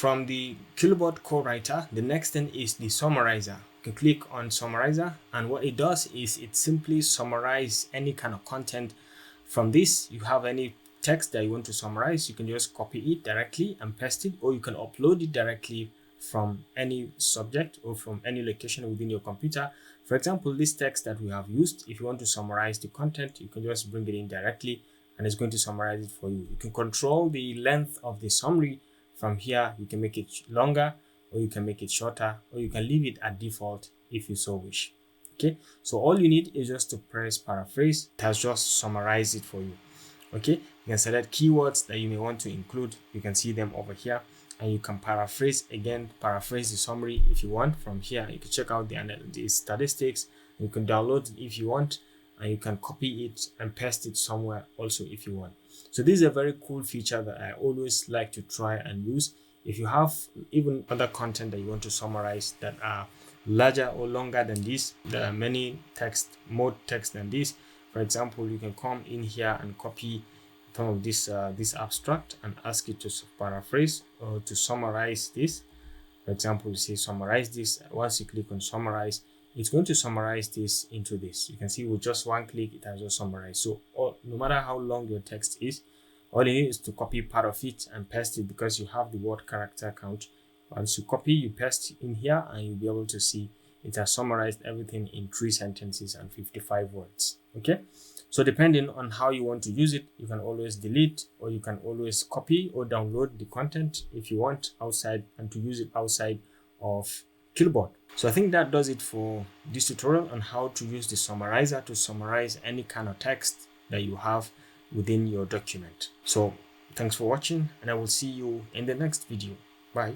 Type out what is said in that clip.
from the Quillbot co-writer, the next thing is the summarizer. You can click on summarizer, and what it does is it simply summarizes any kind of content. From this, you have any text that you want to summarize, you can just copy it directly and paste it, or you can upload it directly from any subject or from any location within your computer. For example, this text that we have used, if you want to summarize the content, you can just bring it in directly and it's going to summarize it for you. You can control the length of the summary from here. You can make it longer, or you can make it shorter, or you can leave it at default if you so wish. Okay, so all you need is just to press paraphrase. It has just summarized it for you. Okay, you can select keywords that you may want to include. You can see them over here, and you can paraphrase the summary if you want. From here, you can check out the statistics. You can download it if you want, and you can copy it and paste it somewhere also if you want. So this is a very cool feature that I always like to try and use. If you have even other content that you want to summarize that are larger or longer than this, there are many more text than this. For example, you can come in here and copy some of this abstract and ask it to paraphrase or to summarize this. For example, you say summarize this. Once you click on summarize, it's going to summarize this into this. You can see with just one click, it has just summarized. So no matter how long your text is, all you need is to copy part of it and paste it, because you have the word character count. Once you copy, you paste in here, and you'll be able to see it has summarized everything in 3 sentences and 55 words. Okay, so depending on how you want to use it, you can always delete, or you can always copy or download the content if you want outside, and to use it outside of Quillbot. So I think that does it for this tutorial on how to use the summarizer to summarize any kind of text that you have within your document. So thanks for watching, and I will see you in the next video. Bye.